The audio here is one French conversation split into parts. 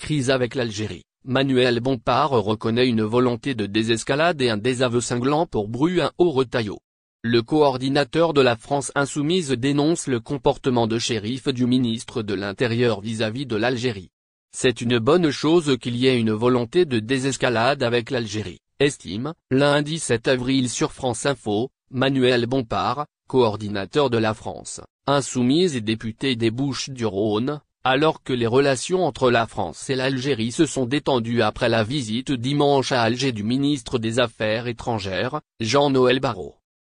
Crise avec l'Algérie. Manuel Bompard reconnaît une volonté de désescalade et un désaveu cinglant pour Bruin-Haut-Retailleau. Le coordinateur de la France Insoumise dénonce le comportement de shérif du ministre de l'Intérieur vis-à-vis de l'Algérie. C'est une bonne chose qu'il y ait une volonté de désescalade avec l'Algérie, estime, lundi 7 avril sur France Info, Manuel Bompard, coordinateur de la France Insoumise et député des Bouches-du-Rhône, alors que les relations entre la France et l'Algérie se sont détendues après la visite dimanche à Alger du ministre des Affaires étrangères, Jean-Noël Barrot.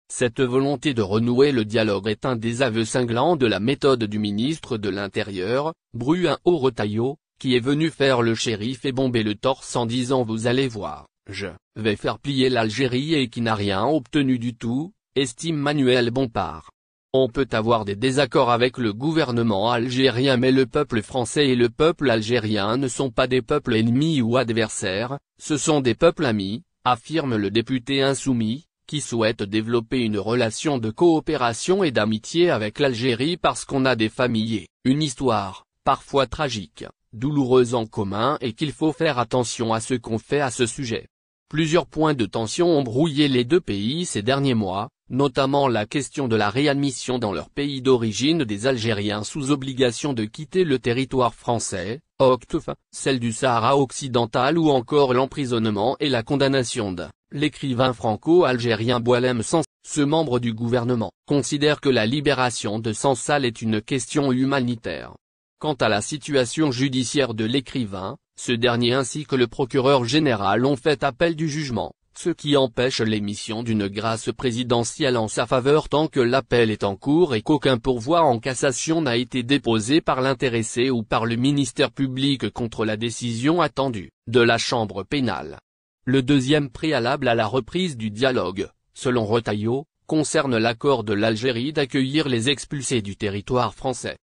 Cette volonté de renouer le dialogue est un désaveu cinglant de la méthode du ministre de l'Intérieur, Bruin-Haut-Retailleau, qui est venu faire le shérif et bomber le torse en disant « Vous allez voir, je vais faire plier l'Algérie » et qui n'a rien obtenu du tout, estime Manuel Bompard. On peut avoir des désaccords avec le gouvernement algérien mais le peuple français et le peuple algérien ne sont pas des peuples ennemis ou adversaires, ce sont des peuples amis, affirme le député insoumis, qui souhaite développer une relation de coopération et d'amitié avec l'Algérie parce qu'on a des familles et une histoire, parfois tragique, douloureuse en commun et qu'il faut faire attention à ce qu'on fait à ce sujet. Plusieurs points de tension ont brouillé les deux pays ces derniers mois, notamment la question de la réadmission dans leur pays d'origine des Algériens sous obligation de quitter le territoire français, OQTF, celle du Sahara occidental ou encore l'emprisonnement et la condamnation de l'écrivain franco-algérien Boualem Sansal. Ce membre du gouvernement considère que la libération de Sansal est une question humanitaire. Quant à la situation judiciaire de l'écrivain, ce dernier ainsi que le procureur général ont fait appel du jugement, ce qui empêche l'émission d'une grâce présidentielle en sa faveur tant que l'appel est en cours et qu'aucun pourvoi en cassation n'a été déposé par l'intéressé ou par le ministère public contre la décision attendue de la chambre pénale. Le deuxième préalable à la reprise du dialogue, selon Retailleau, concerne l'accord de l'Algérie d'accueillir les expulsés du territoire français.